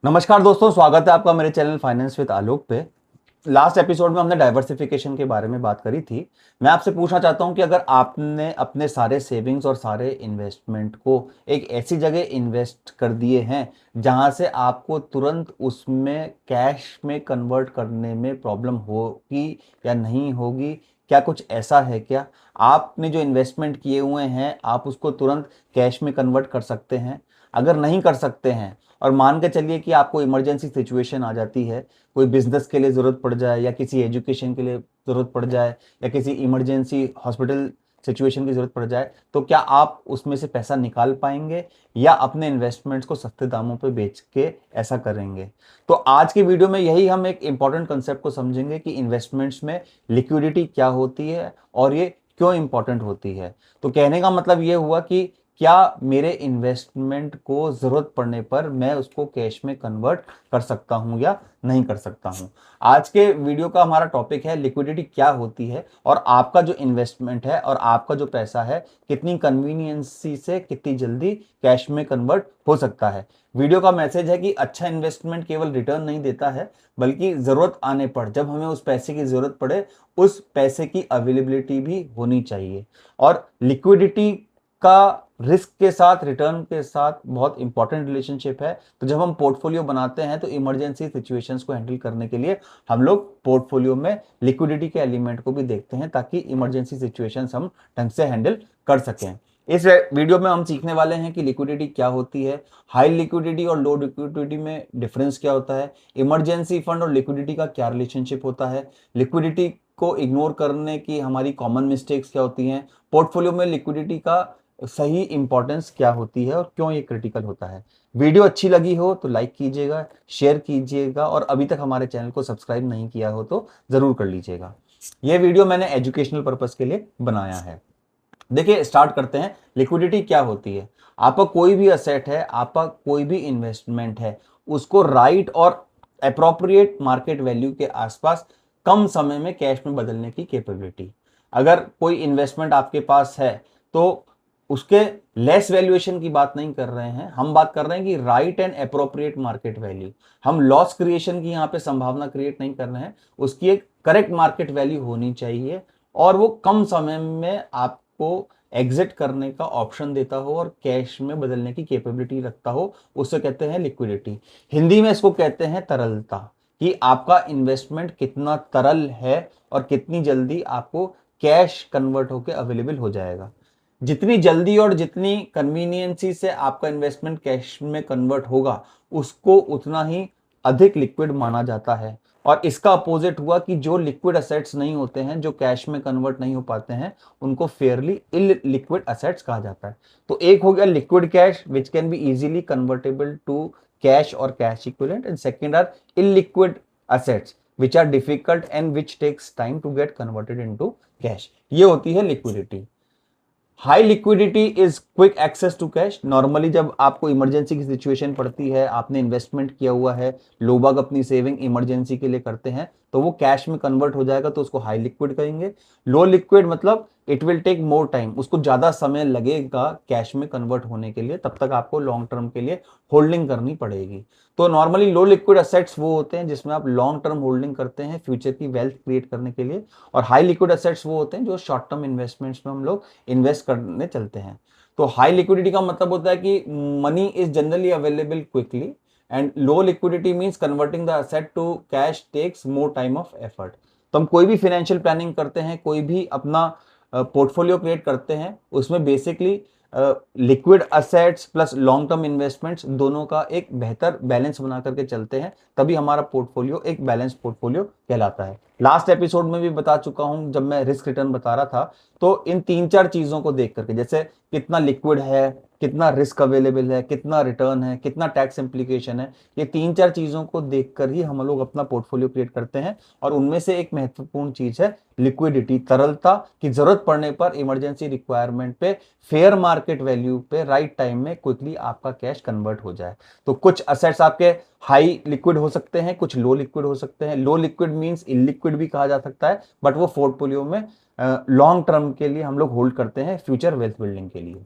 नमस्कार दोस्तों, स्वागत है आपका मेरे चैनल फाइनेंस विद आलोक पे। लास्ट एपिसोड में हमने डाइवर्सिफिकेशन के बारे में बात करी थी। मैं आपसे पूछना चाहता हूं कि अगर आपने अपने सारे सेविंग्स और सारे इन्वेस्टमेंट को एक ऐसी जगह इन्वेस्ट कर दिए हैं जहां से आपको तुरंत उसमें कैश में कन्वर्ट करने में प्रॉब्लम होगी या नहीं होगी, क्या कुछ ऐसा है क्या? आपने जो इन्वेस्टमेंट किए हुए हैं आप उसको तुरंत कैश में कन्वर्ट कर सकते हैं? अगर नहीं कर सकते हैं और मान के चलिए कि आपको इमरजेंसी सिचुएशन आ जाती है, कोई बिजनेस के लिए ज़रूरत पड़ जाए या किसी एजुकेशन के लिए ज़रूरत पड़ जाए या किसी इमरजेंसी हॉस्पिटल सिचुएशन की ज़रूरत पड़ जाए, तो क्या आप उसमें से पैसा निकाल पाएंगे या अपने इन्वेस्टमेंट्स को सस्ते दामों पे बेच के ऐसा करेंगे? तो आज की वीडियो में यही हम एक इंपॉर्टेंट कंसेप्ट को समझेंगे कि इन्वेस्टमेंट्स में लिक्विडिटी क्या होती है और ये क्यों इंपॉर्टेंट होती है। तो कहने का मतलब ये हुआ कि क्या मेरे इन्वेस्टमेंट को ज़रूरत पड़ने पर मैं उसको कैश में कन्वर्ट कर सकता हूं या नहीं कर सकता हूं। आज के वीडियो का हमारा टॉपिक है लिक्विडिटी क्या होती है और आपका जो इन्वेस्टमेंट है और आपका जो पैसा है कितनी कन्वीनियंसी से कितनी जल्दी कैश में कन्वर्ट हो सकता है। वीडियो का मैसेज है कि अच्छा इन्वेस्टमेंट केवल रिटर्न नहीं देता है, बल्कि ज़रूरत आने पर जब हमें उस पैसे की ज़रूरत पड़े उस पैसे की अवेलेबिलिटी भी होनी चाहिए। और लिक्विडिटी का रिस्क के साथ रिटर्न के साथ बहुत इंपॉर्टेंट रिलेशनशिप है। तो जब हम पोर्टफोलियो बनाते हैं तो इमरजेंसी सिचुएशंस को हैंडल करने के लिए हम लोग पोर्टफोलियो में लिक्विडिटी के एलिमेंट को भी देखते हैं ताकि इमरजेंसी सिचुएशंस हम ढंग से हैंडल कर सकें। इस वीडियो में हम सीखने वाले हैं कि लिक्विडिटी क्या होती है, हाई लिक्विडिटी और लो लिक्विडिटी में डिफरेंस क्या होता है, इमरजेंसी फंड और लिक्विडिटी का क्या रिलेशनशिप होता है, लिक्विडिटी को इग्नोर करने की हमारी कॉमन मिस्टेक्स क्या होती हैं, पोर्टफोलियो में लिक्विडिटी का सही इंपॉर्टेंस क्या होती है और क्यों ये क्रिटिकल होता है। वीडियो अच्छी लगी हो तो लाइक कीजिएगा, शेयर कीजिएगा और अभी तक हमारे चैनल को सब्सक्राइब नहीं किया हो तो जरूर कर लीजिएगा। ये वीडियो मैंने एजुकेशनल पर्पस के लिए बनाया है। देखिए, स्टार्ट करते हैं। लिक्विडिटी क्या होती है? आपका कोई भी असेट है, आपका कोई भी इन्वेस्टमेंट है, उसको राइट और अप्रोप्रिएट मार्केट वैल्यू के आसपास कम समय में कैश में बदलने की कैपेबिलिटी। अगर कोई इन्वेस्टमेंट आपके पास है तो उसके लेस वैल्यूएशन की बात नहीं कर रहे हैं, हम बात कर रहे हैं कि right and appropriate market value. हम लॉस क्रिएशन की यहाँ पे संभावना क्रिएट नहीं कर रहे हैं, उसकी एक करेक्ट मार्केट वैल्यू होनी चाहिए और वो कम समय में आपको एग्जिट करने का ऑप्शन देता हो और कैश में बदलने की कैपेबिलिटी रखता हो, उसे कहते हैं लिक्विडिटी। हिंदी में इसको कहते हैं तरलता, कि आपका इन्वेस्टमेंट कितना तरल है और कितनी जल्दी आपको कैश कन्वर्ट होकर अवेलेबल हो जाएगा। जितनी जल्दी और जितनी कन्वीनियंसी से आपका इन्वेस्टमेंट कैश में कन्वर्ट होगा उसको उतना ही अधिक लिक्विड माना जाता है। और इसका अपोजिट हुआ कि जो लिक्विड असेट्स नहीं होते हैं, जो कैश में कन्वर्ट नहीं हो पाते हैं, उनको फेयरली इल लिक्विड असेट्स कहा जाता है। तो एक हो गया liquid cash which can be easily convertible to cash और cash equivalent, and second are illiquid assets which are difficult and which takes time to get converted into cash। ये होती है liquidity. High liquidity is quick access to cash. Normally जब आपको emergency की situation पड़ती है, आपने इन्वेस्टमेंट किया हुआ है, लोग बाग अपनी सेविंग इमरजेंसी के लिए करते हैं, तो वो कैश में कन्वर्ट हो जाएगा, तो उसको हाई लिक्विड कहेंगे। लो लिक्विड मतलब it will take more time, उसको ज्यादा समय लगेगा कैश में कन्वर्ट होने के लिए, तब तक आपको लॉन्ग टर्म के लिए होल्डिंग करनी पड़ेगी। तो नॉर्मली लो लिक्विड असेट्स वो होते हैं जिसमें आप लॉन्ग टर्म होल्डिंग करते हैं फ्यूचर की वेल्थ क्रिएट करने के लिए, और हाई लिक्विड असेट्स वो होते हैं जो शॉर्ट टर्म इन्वेस्टमेंट्स में हम लोग इन्वेस्ट करने चलते हैं। तो हाई लिक्विडिटी का मतलब होता है कि money is generally available quickly, and low liquidity means converting the asset to cash takes more time of effort. तो हम कोई भी फाइनेंशियल प्लानिंग करते हैं, कोई भी अपना पोर्टफोलियो क्रिएट करते हैं, उसमें basically liquid assets plus long term investments दोनों का एक बेहतर बैलेंस बना करके चलते हैं, तभी हमारा पोर्टफोलियो एक बैलेंस पोर्टफोलियो कहलाता है। लास्ट एपिसोड में भी बता चुका हूं जब मैं रिस्क रिटर्न बता रहा था, तो इन तीन चार चीजों को देख करके, जैसे कितना लिक्विड है, कितना रिस्क अवेलेबल है, कितना रिटर्न है, कितना टैक्स इंप्लीकेशन है, ये तीन चार चीजों को देखकर ही हम लोग अपना पोर्टफोलियो क्रिएट करते हैं। और उनमें से एक महत्वपूर्ण चीज है लिक्विडिटी, तरलता, की जरूरत पड़ने पर इमरजेंसी रिक्वायरमेंट पे फेयर मार्केट वैल्यू पे राइट टाइम में क्विकली आपका कैश कन्वर्ट हो जाए। तो कुछ असेट्स आपके हाई लिक्विड हो सकते हैं, कुछ लो लिक्विड हो सकते हैं। लो लिक्विड मींस इलिक्विड भी कहा जा सकता है, बट वो पोर्टफोलियो में लॉन्ग टर्म के लिए हम लोग होल्ड करते हैं फ्यूचर वेल्थ बिल्डिंग के लिए।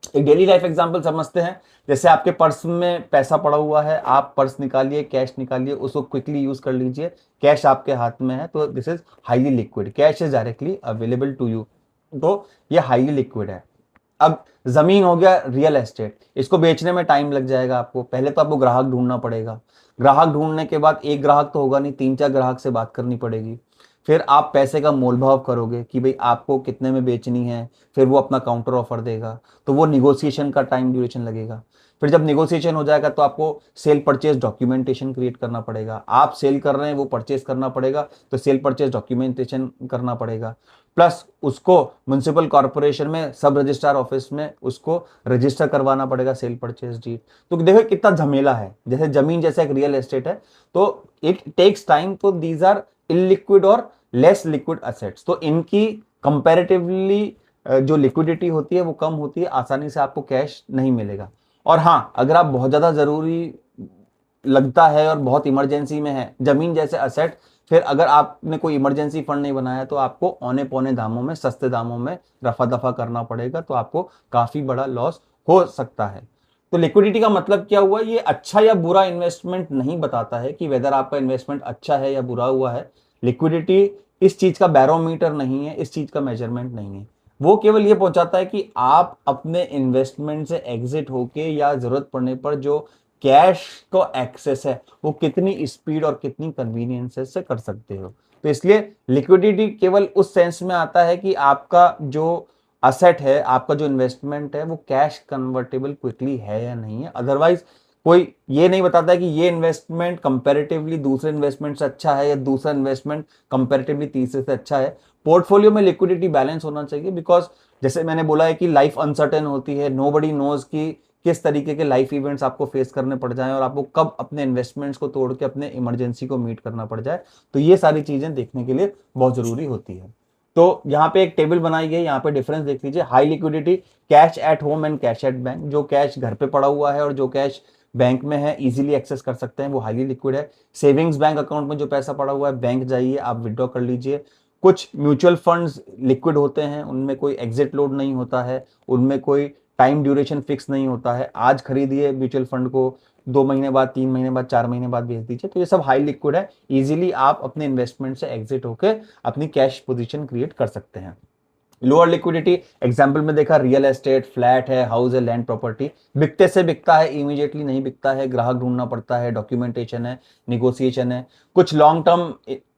एक डेली लाइफ एग्जांपल समझते हैं। जैसे आपके पर्स में पैसा पड़ा हुआ है, आप पर्स निकालिए, कैश निकालिए, उसको क्विकली यूज कर लीजिए। कैश आपके हाथ में है तो this is highly liquid, cash is directly available to you, तो ये हाईली लिक्विड है। अब जमीन हो गया रियल एस्टेट, इसको बेचने में टाइम लग जाएगा आपको। पहले तो आपको ग्राहक ढूंढना पड़ेगा, ग्राहक ढूंढने के बाद एक ग्राहक तो होगा नहीं, 3-4 ग्राहक से बात करनी पड़ेगी। फिर आप पैसे का मोल भाव करोगे कि भाई आपको कितने में बेचनी है, फिर वो अपना काउंटर ऑफर देगा, तो वो निगोशिएशन का टाइम ड्यूरेशन लगेगा। फिर जब निगोशिएशन हो जाएगा तो आपको सेल परचेज डॉक्यूमेंटेशन क्रिएट करना पड़ेगा। आप सेल कर रहे हैं, वो परचेज करना पड़ेगा, तो सेल परचेज डॉक्यूमेंटेशन करना पड़ेगा। प्लस उसको म्युनिसिपल कॉर्पोरेशन में सब रजिस्ट्रार ऑफिस में उसको रजिस्टर करवाना पड़ेगा सेल परचेज डीड। तो देखो कितना झमेला है। जैसे जमीन जैसा एक रियल एस्टेट है, तो इट टेक्स टाइम। तो दीज आर इलिक्विड और लेस लिक्विड एसेट्स, तो इनकी कंपैरेटिवली जो लिक्विडिटी होती है वो कम होती है, आसानी से आपको कैश नहीं मिलेगा। और हाँ, अगर आप बहुत ज्यादा जरूरी लगता है और बहुत इमरजेंसी में है जमीन जैसे असेट, फिर अगर आपने कोई इमरजेंसी फंड नहीं बनाया तो आपको औने पौने दामों में, सस्ते दामों में रफा दफा करना पड़ेगा, तो आपको काफी बड़ा लॉस हो सकता है। तो लिक्विडिटी का मतलब क्या हुआ, ये अच्छा या बुरा इन्वेस्टमेंट नहीं बताता है कि वेदर आपका इन्वेस्टमेंट अच्छा है या बुरा हुआ है। लिक्विडिटी इस चीज का बैरोमीटर नहीं है, इस चीज का मेजरमेंट नहीं है। वो केवल ये पहुंचाता है कि आप अपने इन्वेस्टमेंट से एग्जिट होके या जरूरत पड़ने पर जो कैश को एक्सेस है वो कितनी स्पीड और कितनी कन्वीनियंस से कर सकते हो। तो इसलिए लिक्विडिटी केवल उस सेंस में आता है कि आपका जो असेट है, आपका जो इन्वेस्टमेंट है वो कैश कन्वर्टेबल क्विकली है या नहीं है। अदरवाइज कोई ये नहीं बताता है कि ये इन्वेस्टमेंट कंपैरेटिवली दूसरे इन्वेस्टमेंट से अच्छा है या दूसरा इन्वेस्टमेंट कंपैरेटिवली तीसरे से अच्छा है। पोर्टफोलियो में लिक्विडिटी बैलेंस होना चाहिए, बिकॉज जैसे मैंने बोला है कि लाइफ अनसर्टेन होती है, नोबडी नोज कि किस तरीके के लाइफ इवेंट्स आपको फेस करने पड़ जाएं और आपको कब अपने इन्वेस्टमेंट्स को तोड़ के अपने इमरजेंसी को मीट करना पड़ जाए। तो ये सारी चीजें देखने के लिए बहुत जरूरी होती है। तो यहाँ पे एक टेबल बनाई गई, यहाँ पे डिफरेंस देख लीजिए। High liquidity, cash at home and cash at bank. जो कैश घर पे पड़ा हुआ है और जो कैश बैंक में है, इजीली एक्सेस कर सकते हैं, वो हाईली लिक्विड है। सेविंग्स बैंक अकाउंट में जो पैसा पड़ा हुआ है, बैंक जाइए, आप विड्रॉ कर लीजिए। कुछ म्यूचुअल फंड्स लिक्विड होते हैं, उनमें कोई एग्जिट लोड नहीं होता है, उनमें कोई टाइम ड्यूरेशन फिक्स नहीं होता है। आज खरीदिए म्यूचुअल फंड को, 2 महीने बाद, 3 महीने बाद, 4 महीने बाद बेच दीजिए। तो ये सब हाई लिक्विड है, इजीली आप अपने इन्वेस्टमेंट से एग्जिट होकर अपनी कैश पोजीशन क्रिएट कर सकते हैं। लोअर लिक्विडिटी एग्जांपल में देखा, रियल एस्टेट, फ्लैट है, हाउस है, लैंड प्रॉपर्टी, बिकते से बिकता है, इमीडिएटली नहीं बिकता है, ग्राहक ढूंढना पड़ता है, डॉक्यूमेंटेशन है, निगोशिएशन है। कुछ long term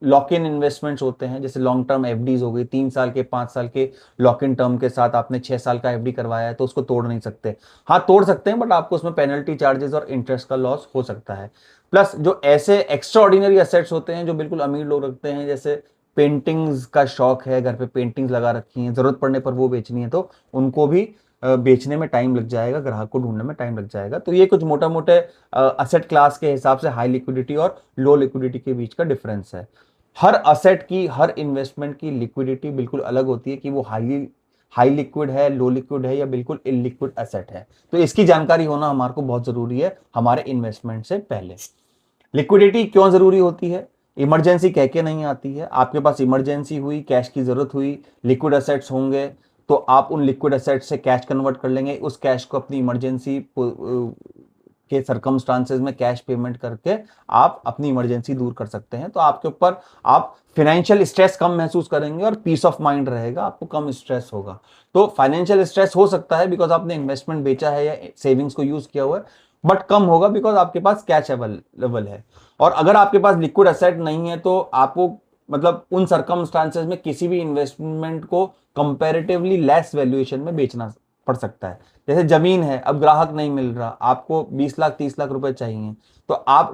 lock in investments होते हैं, जैसे लॉन्ग टर्म एफडीज हो गई, 3 साल के, 5 साल के लॉक इन टर्म के साथ आपने 6 साल का एफडी करवाया है तो उसको तोड़ नहीं सकते। हाँ, तोड़ सकते हैं, बट आपको उसमें पेनल्टी चार्जेस और इंटरेस्ट का लॉस हो सकता है। प्लस जो ऐसे एक्स्ट्रा ऑर्डिनरी एसेट्स होते हैं जो बिल्कुल अमीर लोग रखते हैं, जैसे पेंटिंग्स का शौक है, घर पे पेंटिंग्स लगा रखी हैं, जरूरत पड़ने पर वो बेचनी है, तो उनको भी बेचने में टाइम लग जाएगा, ग्राहक को ढूंढने में टाइम लग जाएगा। तो ये कुछ मोटा मोटे असेट क्लास के हिसाब से हाई लिक्विडिटी और लो लिक्विडिटी के बीच का डिफरेंस है। हर असेट की, हर इन्वेस्टमेंट की लिक्विडिटी बिल्कुल अलग होती है कि वो हाई लिक्विड है, लो लिक्विड है या बिल्कुल इलिक्विड एसेट है। तो इसकी जानकारी होना हमारे को बहुत जरूरी है हमारे इन्वेस्टमेंट से पहले। लिक्विडिटी क्यों जरूरी होती है? इमरजेंसी कह के नहीं आती है। आपके पास इमरजेंसी हुई, कैश की जरूरत हुई, लिक्विड एसेट्स होंगे, तो आप उन लिक्विड एसेट्स से कैश कन्वर्ट कर लेंगे, उस कैश को अपनी इमरजेंसी के सर्कमस्टांसेस में कैश पेमेंट करके आप अपनी इमरजेंसी दूर कर सकते हैं। तो आपके ऊपर आप फाइनेंशियल स्ट्रेस कम महसूस करेंगे और पीस ऑफ माइंड रहेगा, आपको कम स्ट्रेस होगा। तो फाइनेंशियल स्ट्रेस हो सकता है बिकॉज आपने इन्वेस्टमेंट बेचा है या सेविंग्स को यूज किया हुआ है, बट कम होगा बिकॉज आपके पास कैश अवेलेबल है। और अगर आपके पास लिक्विड एसेट नहीं है तो आपको मतलब उन सर्कमस्टांसेस में किसी भी इन्वेस्टमेंट को कंपैरेटिवली लेस वैल्यूएशन में बेचना पड़ सकता है। जैसे जमीन है, अब ग्राहक नहीं मिल रहा, आपको 20 लाख 30 लाख रुपए चाहिए, तो आप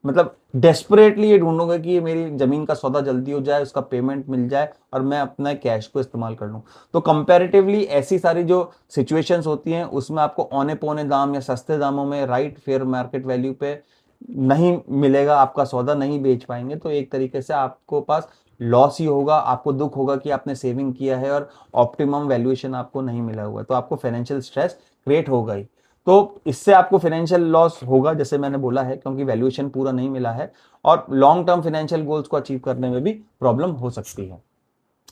मतलब डेस्परेटली ये ढूंढोगे कि ये मेरी जमीन का सौदा जल्दी हो जाए, उसका पेमेंट मिल जाए और मैं अपना कैश को इस्तेमाल कर लूं। तो कंपैरेटिवली ऐसी सारी जो सिचुएशंस होती हैं उसमें आपको औने पौने दाम या सस्ते दामों में राइट फेयर मार्केट वैल्यू पे नहीं मिलेगा, आपका सौदा नहीं बेच पाएंगे, तो एक तरीके से आपको पास लॉस ही होगा। आपको दुख होगा कि आपने सेविंग किया है और ऑप्टिमम वैल्यूएशन आपको नहीं मिला हुआ, तो आपको फाइनेंशियल स्ट्रेस क्रिएट होगा ही। तो इससे आपको फाइनेंशियल लॉस होगा, जैसे मैंने बोला है, क्योंकि वैल्यूएशन पूरा नहीं मिला है और लॉन्ग टर्म फाइनेंशियल गोल्स को अचीव करने में भी प्रॉब्लम हो सकती है।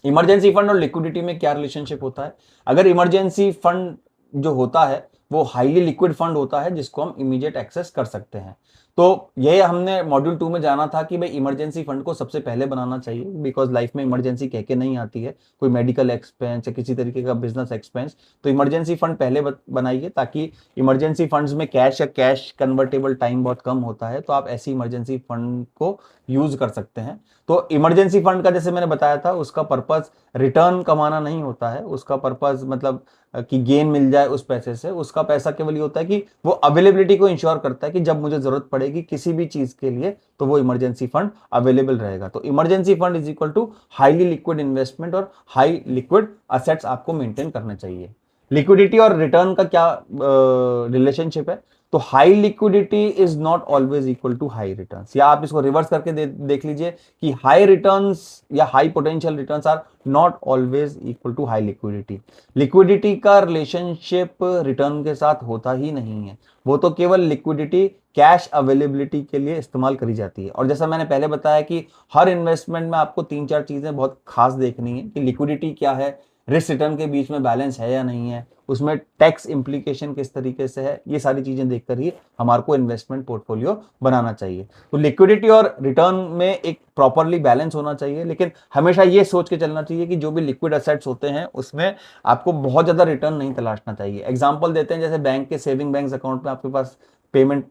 इमरजेंसी फंड और लिक्विडिटी में क्या रिलेशनशिप होता है? अगर इमरजेंसी फंड जो होता है वो हाईली लिक्विड फंड होता है जिसको हम इमीडिएट एक्सेस कर सकते हैं। तो ये हमने मॉड्यूल 2 में जाना था कि भाई इमरजेंसी फंड को सबसे पहले बनाना चाहिए, बिकॉज लाइफ में इमरजेंसी कह के नहीं आती है, कोई मेडिकल एक्सपेंस या किसी तरीके का बिजनेस एक्सपेंस, तो इमरजेंसी फंड पहले बनाइए, ताकि इमरजेंसी फंड्स में कैश या कैश कन्वर्टेबल टाइम बहुत कम होता है, तो आप ऐसी इमरजेंसी फंड को यूज कर सकते हैं। तो इमरजेंसी फंड का जैसे मैंने बताया था, उसका पर्पस रिटर्न कमाना नहीं होता है, उसका पर्पस मतलब कि गेन मिल जाए उस पैसे से, उसका पैसा केवल ये होता है कि वो अवेलेबिलिटी को इंश्योर करता है कि जब मुझे जरूरत पड़ेगी किसी भी चीज के लिए तो वो इमरजेंसी फंड अवेलेबल रहेगा। तो emergency fund is equal to highly liquid investment और हाई लिक्विड असेट्स आपको मेंटेन करने चाहिए। लिक्विडिटी और रिटर्न का क्या रिलेशनशिप है? तो high liquidity is not always equal to high returns, या आप इसको रिवर्स करके देख लीजिए कि हाई रिटर्न्स या high potential returns are not always equal to high liquidity. Liquidity का रिलेशनशिप रिटर्न के साथ होता ही नहीं है, वो तो केवल लिक्विडिटी कैश अवेलेबिलिटी के लिए इस्तेमाल करी जाती है। और जैसा मैंने पहले बताया कि हर इन्वेस्टमेंट में आपको 3-4 चीजें बहुत खास देखनी है कि लिक्विडिटी क्या है, रिस्क रिटर्न के बीच में बैलेंस है या नहीं है, उसमें टैक्स इंप्लीकेशन किस तरीके से है, ये सारी चीजें देखकर ही हमारे को इन्वेस्टमेंट पोर्टफोलियो बनाना चाहिए। तो लिक्विडिटी और रिटर्न में एक प्रॉपरली बैलेंस होना चाहिए, लेकिन हमेशा ये सोच के चलना चाहिए कि जो भी लिक्विड एसेट्स होते हैं उसमें आपको बहुत ज्यादा रिटर्न नहीं तलाशना चाहिए। एग्जाम्पल देते हैं, जैसे बैंक के सेविंग बैंक अकाउंट में आपके पास पेमेंट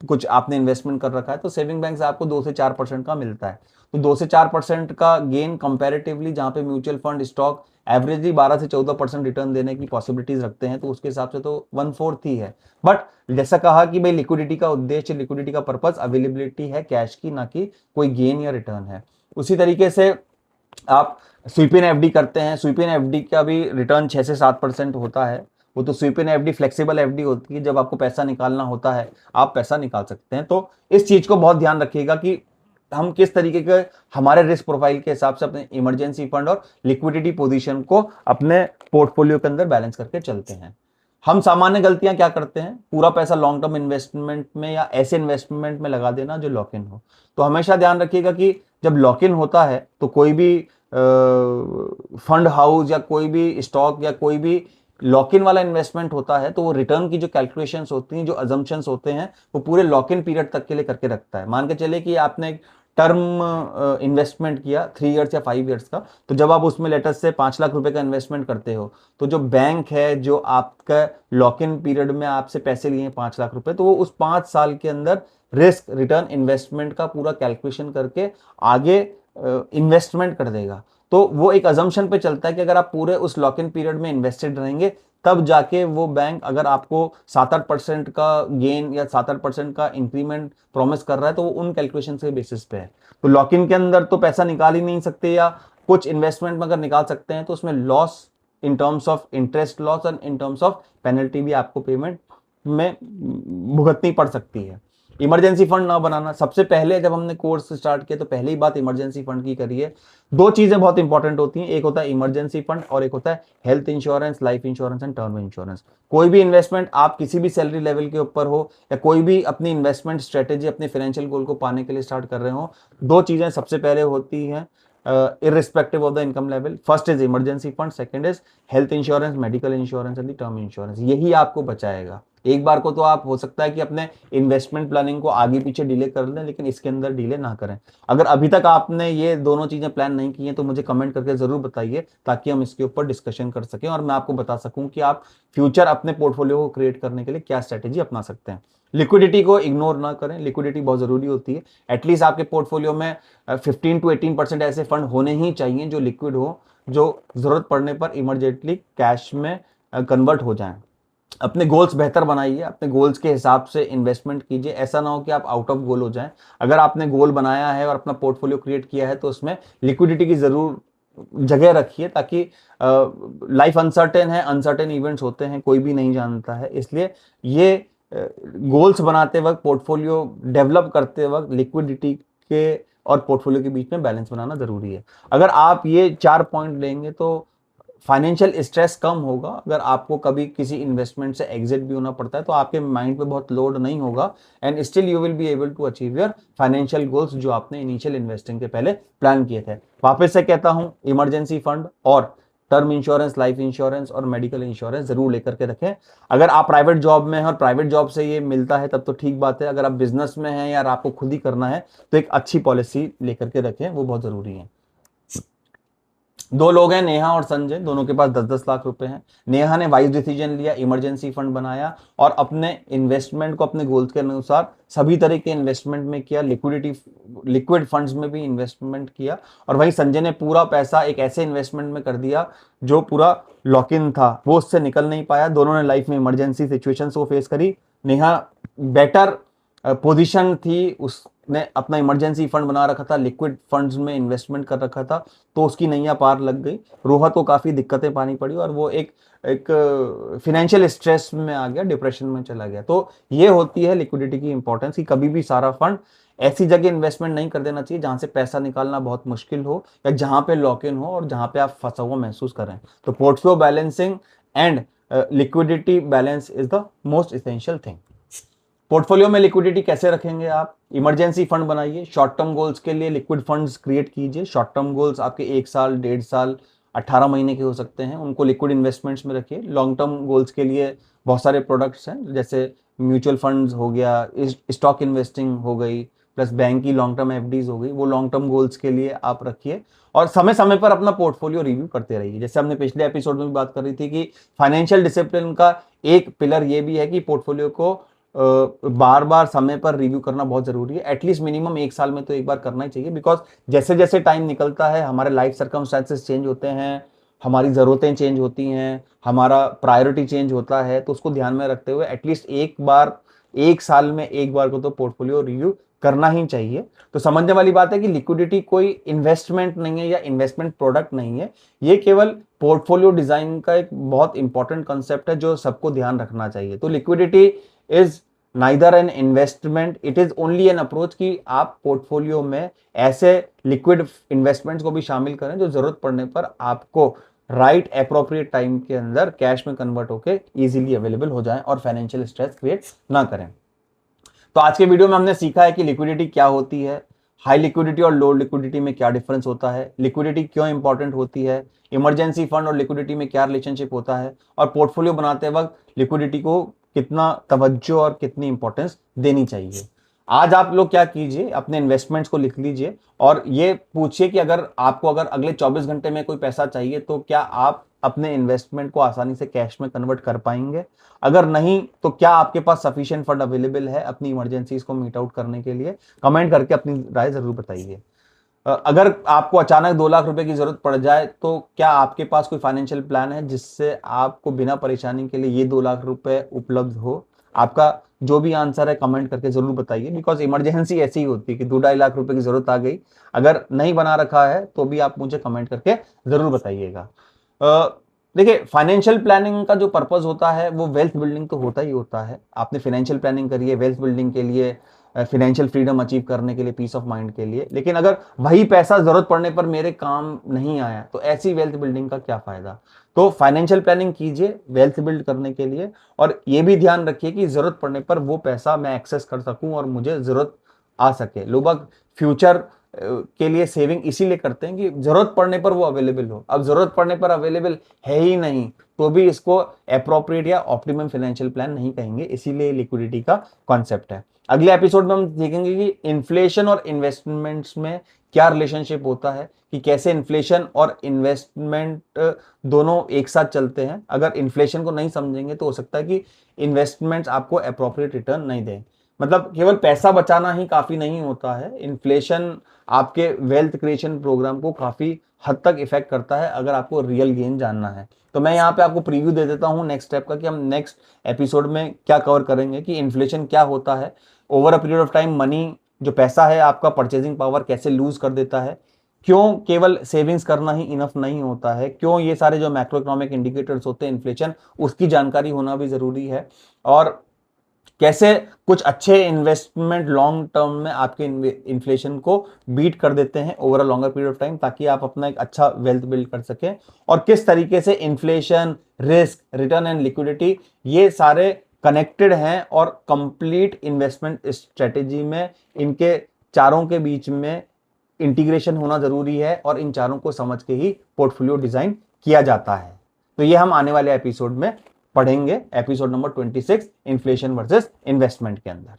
कुछ आपने इन्वेस्टमेंट कर रखा है, तो सेविंग बैंक से आपको 2 से 4% का मिलता है, तो 2 से 4% का गेन कंपैरेटिवली जहां पे म्यूचुअल फंड स्टॉक एवरेजली 12 से 14% रिटर्न देने की पॉसिबिलिटीज रखते हैं, तो उसके हिसाब से तो 1/4 ही है। बट जैसा कहा कि भाई लिक्विडिटी का उद्देश्य, लिक्विडिटी का पर्पस अवेलेबिलिटी है कैश की, ना कि कोई गेन या रिटर्न है। उसी तरीके से आप स्वीप इन एफडी करते हैं, स्वीप इन एफडी का भी रिटर्न 6 से 7% होता है। वो तो स्वीप इन एफडी फ्लेक्सिबल एफडी होती है, जब आपको पैसा निकालना होता है आप पैसा निकाल सकते हैं। तो इस चीज को बहुत ध्यान रखिएगा कि हम किस तरीके के हमारे रिस्क प्रोफाइल के हिसाब से अपने इमरजेंसी फंड और लिक्विडिटी पोजीशन को अपने पोर्टफोलियो के अंदर बैलेंस करके चलते हैं। हम सामान्य गलतियां क्या करते हैं? पूरा पैसा लॉन्ग टर्म इन्वेस्टमेंट में या ऐसे इन्वेस्टमेंट में लगा देना जो लॉक इन हो। तो हमेशा ध्यान रखिएगा कि जब लॉक इन होता है तो कोई भी फंड हाउस या कोई भी स्टॉक या कोई भी लॉक इन वाला इन्वेस्टमेंट होता है, तो वो रिटर्न की जो कैलकुलेशंस होती हैं, जो अजम्पशंस होते हैं, वो पूरे लॉक इन पीरियड तक के लिए करके रखता है। मान के चले कि आपने एक टर्म इन्वेस्टमेंट किया 3 इयर्स या 5 इयर्स का, तो जब आप उसमें लेटेस्ट से 5 लाख रुपए का इन्वेस्टमेंट करते हो, तो जो बैंक है जो आपका लॉक इन पीरियड में आपसे पैसे लिए 5 लाख रुपए, तो वो उस 5 साल के अंदर रिस्क रिटर्न इन्वेस्टमेंट का पूरा कैलकुलेशन करके आगे इन्वेस्टमेंट कर देगा। तो वो एक अजम्पशन पे चलता है कि अगर आप पूरे उस लॉक इन पीरियड में इन्वेस्टेड रहेंगे, तब जाके वो बैंक अगर आपको 7-8% का गेन या 7-8% का इंक्रीमेंट प्रॉमिस कर रहा है, तो वो उन कैलकुलेशन के बेसिस पे है। तो लॉक इन के अंदर तो पैसा निकाल ही नहीं सकते, या कुछ इन्वेस्टमेंट में अगर निकाल सकते हैं तो उसमें loss in terms of interest loss and in terms of penalty भी आपको पेमेंट में भुगतनी पड़ सकती है। इमरजेंसी फंड ना बनाना, सबसे पहले जब हमने कोर्स स्टार्ट किया तो पहली बात इमरजेंसी फंड की करिए। 2 चीजें बहुत इंपॉर्टेंट होती हैं, एक होता है इमरजेंसी फंड और एक होता है health insurance, life insurance and term insurance. कोई भी इन्वेस्टमेंट आप किसी भी सैलरी लेवल के ऊपर हो या कोई भी अपनी इन्वेस्टमेंट स्ट्रेटेजी अपने फाइनेंशियल गोल को पाने के लिए स्टार्ट कर रहे हो, 2 चीजें सबसे पहले होती हैं irrespective of the income level. First is emergency fund, second is health insurance, medical insurance and the term insurance. यही आपको बचाएगा। एक बार को तो आप हो सकता है कि अपने इन्वेस्टमेंट प्लानिंग को आगे पीछे डिले कर लें, लेकिन इसके अंदर डिले ना करें। अगर अभी तक आपने ये दोनों चीजें प्लान नहीं की हैं तो मुझे कमेंट करके जरूर बताइए, ताकि हम इसके ऊपर डिस्कशन कर सकें और मैं आपको बता सकूं कि आप फ्यूचर अपने पोर्टफोलियो को क्रिएट करने के लिए क्या स्ट्रेटेजी अपना सकते हैं। लिक्विडिटी को इग्नोर ना करें, लिक्विडिटी बहुत जरूरी होती है। एटलीस्ट आपके पोर्टफोलियो में 15 to 18% ऐसे फंड होने ही चाहिए जो लिक्विड हो, जो जरूरत पड़ने पर इमरजेंटली कैश में कन्वर्ट हो जाएं। अपने गोल्स बेहतर बनाइए, अपने गोल्स के हिसाब से इन्वेस्टमेंट कीजिए। ऐसा ना हो कि आप आउट ऑफ गोल हो जाएं। अगर आपने गोल बनाया है और अपना पोर्टफोलियो क्रिएट किया है तो उसमें लिक्विडिटी की जरूर जगह रखिए, ताकि लाइफ अनसर्टेन है, अनसर्टेन इवेंट्स होते हैं, कोई भी नहीं जानता है। इसलिए ये गोल्स बनाते वक्त, पोर्टफोलियो डेवलप करते वक्त लिक्विडिटी के और पोर्टफोलियो के बीच में बैलेंस बनाना जरूरी है। अगर आप ये 4 पॉइंट लेंगे तो फाइनेंशियल स्ट्रेस कम होगा। अगर आपको कभी किसी इन्वेस्टमेंट से एग्जिट भी होना पड़ता है तो आपके माइंड पे बहुत लोड नहीं होगा, and still you will be able to achieve your financial goals जो आपने इनिशियल इन्वेस्टिंग के पहले प्लान किए थे। वापस से कहता हूं, इमरजेंसी फंड और टर्म इंश्योरेंस, लाइफ इंश्योरेंस और मेडिकल इंश्योरेंस जरूर लेकर के रखें। अगर आप प्राइवेट जॉब में हैं और प्राइवेट जॉब से ये मिलता है तब तो ठीक बात है। अगर आप बिजनेस में हैं या आपको खुद ही करना है तो एक अच्छी पॉलिसी लेकर के रखें, वो बहुत जरूरी है। दो लोग हैं, नेहा और संजय, दोनों के पास 10-10 लाख रुपए हैं। नेहा ने वाइज डिसीजन लिया, इमरजेंसी फंड बनाया और अपने इन्वेस्टमेंट को अपने गोल्स के अनुसार सभी तरह के इन्वेस्टमेंट में किया, लिक्विड फंड्स में भी इन्वेस्टमेंट किया। और वहीं संजय ने पूरा पैसा एक ऐसे इन्वेस्टमेंट में कर दिया जो पूरा लॉक इन था, वो उससे निकल नहीं पाया। दोनों ने लाइफ में इमरजेंसी सिचुएशंस को फेस करी। नेहा बेटर पोजीशन थी, उसने अपना इमरजेंसी फंड बना रखा था, लिक्विड फंड्स में इन्वेस्टमेंट कर रखा था, तो उसकी नैया पार लग गई। रोहत को काफी दिक्कतें पानी पड़ी और वो एक फिनेंशियल स्ट्रेस में आ गया, डिप्रेशन में चला गया। तो ये होती है लिक्विडिटी की इंपॉर्टेंस कि कभी भी सारा फंड ऐसी जगह इन्वेस्टमेंट नहीं कर देना चाहिए जहां से पैसा निकालना बहुत मुश्किल हो या जहां पे लॉक इन हो और जहां पे आप फंसा हुआ महसूस करें। तो portfolio balancing and liquidity balance is the most essential thing. Portfolio में लिक्विडिटी कैसे रखेंगे आप? इमरजेंसी फंड बनाइए, शॉर्ट टर्म गोल्स के लिए लिक्विड फंड्स क्रिएट कीजिए। शॉर्ट टर्म गोल्स आपके 1 साल, 1.5 साल, 18 महीने के हो सकते हैं, उनको लिक्विड इन्वेस्टमेंट्स में रखिए। लॉन्ग टर्म गोल्स के लिए बहुत सारे प्रोडक्ट्स हैं, जैसे म्यूचुअल फंड्स हो गया, स्टॉक इन्वेस्टिंग हो गई, प्लस बैंक की लॉन्ग टर्म एफडीज हो गई, वो लॉन्ग टर्म गोल्स के लिए आप रखिए। और समय समय पर अपना पोर्टफोलियो रिव्यू करते रहिए। जैसे हमने पिछले एपिसोड में भी बात करी थी कि फाइनेंशियल डिसिप्लिन का एक पिलर ये भी है कि पोर्टफोलियो को बार बार समय पर रिव्यू करना बहुत जरूरी है। एटलीस्ट मिनिमम 1 साल में तो एक बार करना ही चाहिए, बिकॉज जैसे जैसे टाइम निकलता है हमारे लाइफ सर्कमस्टेंसेस चेंज होते हैं, हमारी जरूरतें चेंज होती हैं, हमारा प्रायोरिटी चेंज होता है। तो उसको ध्यान में रखते हुए एटलीस्ट एक बार, 1 साल में एक बार को तो पोर्टफोलियो रिव्यू करना ही चाहिए। तो समझने वाली बात है कि लिक्विडिटी कोई इन्वेस्टमेंट नहीं है या इन्वेस्टमेंट प्रोडक्ट नहीं है, ये केवल पोर्टफोलियो डिजाइन का एक बहुत इंपॉर्टेंट कंसेप्ट है जो सबको ध्यान रखना चाहिए। तो liquidity is neither an investment, it is only an approach कि आप पोर्टफोलियो में ऐसे लिक्विड इन्वेस्टमेंट्स को भी शामिल करें जो जरूरत पड़ने पर आपको राइट एप्रोप्रिएट टाइम के अंदर कैश में कन्वर्ट होकर इजीली अवेलेबल हो जाएं और फाइनेंशियल स्ट्रेस क्रिएट ना करें। तो आज के वीडियो में हमने सीखा है कि लिक्विडिटी क्या होती है, हाई लिक्विडिटी और लो लिक्विडिटी में क्या डिफरेंस होता है, लिक्विडिटी क्यों इंपॉर्टेंट होती है, इमरजेंसी फंड और लिक्विडिटी में क्या रिलेशनशिप होता है, और पोर्टफोलियो बनाते वक्त लिक्विडिटी को कितना तवज्जो और कितनी इंपॉर्टेंस देनी चाहिए। आज आप लोग क्या कीजिए, अपने इन्वेस्टमेंट्स को लिख लीजिए और ये पूछिए कि अगर अगले 24 घंटे में कोई पैसा चाहिए तो क्या आप अपने इन्वेस्टमेंट को आसानी से कैश में कन्वर्ट कर पाएंगे। अगर नहीं तो क्या आपके पास सफिशिएंट फंड अवेलेबल है अपनी इमरजेंसीज को मीट आउट करने के लिए। कमेंट करके अपनी राय जरूर बताइए। अगर आपको अचानक 2 लाख रुपए की जरूरत पड़ जाए तो क्या आपके पास कोई फाइनेंशियल प्लान है जिससे आपको बिना परेशानी के लिए ये 2 लाख रुपए उपलब्ध हो। आपका जो भी आंसर है कमेंट करके जरूर बताइए, बिकॉज इमरजेंसी ऐसी ही होती है कि 2-2.5 लाख रुपए की जरूरत आ गई। अगर नहीं बना रखा है तो भी आप मुझे कमेंट करके जरूर बताइएगा। देखिए, फाइनेंशियल प्लानिंग का जो पर्पस होता है वो वेल्थ बिल्डिंग तो होता ही होता है। आपने फाइनेंशियल प्लानिंग करी है वेल्थ बिल्डिंग के लिए, फाइनेंशियल फ्रीडम अचीव करने के लिए, पीस ऑफ माइंड के लिए। लेकिन अगर वही पैसा जरूरत पड़ने पर मेरे काम नहीं आया तो ऐसी वेल्थ बिल्डिंग का क्या फायदा। तो फाइनेंशियल प्लानिंग कीजिए वेल्थ बिल्ड करने के लिए, और ये भी ध्यान रखिए कि जरूरत पड़ने पर वो पैसा मैं एक्सेस कर सकूं और मुझे जरूरत आ सके। लोग फ्यूचर के लिए सेविंग इसीलिए करते हैं कि जरूरत पड़ने पर वो अवेलेबल हो। अब जरूरत पड़ने पर अवेलेबल है ही नहीं तो भी इसको अप्रोप्रिएट या ऑप्टिमम फाइनेंशियल प्लान नहीं कहेंगे, इसीलिए लिक्विडिटी का कॉन्सेप्ट है। अगले एपिसोड में हम देखेंगे कि इन्फ्लेशन और इन्वेस्टमेंट्स में क्या रिलेशनशिप होता है, कि कैसे इन्फ्लेशन और इन्वेस्टमेंट दोनों एक साथ चलते हैं। अगर इन्फ्लेशन को नहीं समझेंगे तो हो सकता है कि इन्वेस्टमेंट्स आपको अप्रोप्रिएट रिटर्न नहीं दें। मतलब केवल पैसा बचाना ही काफी नहीं होता है, इन्फ्लेशन आपके वेल्थ क्रिएशन प्रोग्राम को काफी हद तक इफेक्ट करता है अगर आपको रियल गेन जानना है। तो मैं यहाँ पे आपको प्रीव्यू दे देता हूँ नेक्स्ट स्टेप का, कि हम नेक्स्ट एपिसोड में क्या कवर करेंगे, कि इन्फ्लेशन क्या होता है, over a period of time money जो पैसा है आपका परचेजिंग पावर कैसे लूज कर देता है, क्यों केवल सेविंग्स करना ही इनफ नहीं होता है, क्यों ये सारे जो मैक्रो इकोनॉमिक इंडिकेटर्स होते हैं इन्फ्लेशन उसकी जानकारी होना भी जरूरी है, और कैसे कुछ अच्छे इन्वेस्टमेंट लॉन्ग टर्म में आपके इन्फ्लेशन को बीट कर देते हैं over a longer period of time, ताकि आप अपना एक अच्छा वेल्थ बिल्ड कर सकें। और किस तरीके से inflation, risk, return and liquidity ये सारे कनेक्टेड हैं, और कंप्लीट इन्वेस्टमेंट स्ट्रेटेजी में इनके चारों के बीच में इंटीग्रेशन होना जरूरी है, और इन चारों को समझ के ही पोर्टफोलियो डिजाइन किया जाता है। तो ये हम आने वाले एपिसोड में पढ़ेंगे, episode number 26 inflation versus investment के अंदर।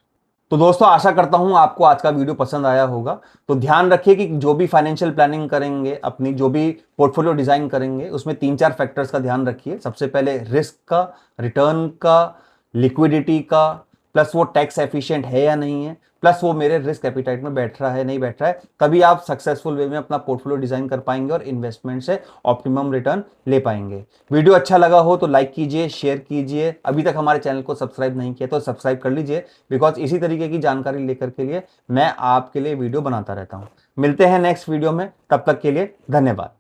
तो दोस्तों आशा करता हूं आपको आज का वीडियो पसंद आया होगा। तो ध्यान रखिए कि जो भी फाइनेंशियल प्लानिंग करेंगे, अपनी जो भी पोर्टफोलियो डिजाइन करेंगे, उसमें 3-4 फैक्टर्स का ध्यान रखिए। सबसे पहले रिस्क का, रिटर्न का, लिक्विडिटी का, प्लस वो टैक्स एफिशिएंट है या नहीं है, प्लस वो मेरे रिस्क एपिटाइट में बैठ रहा है नहीं बैठ रहा है। तभी आप सक्सेसफुल वे में अपना पोर्टफोलियो डिजाइन कर पाएंगे और इन्वेस्टमेंट से ऑप्टिमम रिटर्न ले पाएंगे। वीडियो अच्छा लगा हो तो लाइक कीजिए, शेयर कीजिए। अभी तक हमारे चैनल को सब्सक्राइब नहीं किया तो सब्सक्राइब कर लीजिए, बिकॉज इसी तरीके की जानकारी लेकर के लिए मैं आपके लिए वीडियो बनाता रहता हूं। मिलते हैं नेक्स्ट वीडियो में, तब तक के लिए धन्यवाद।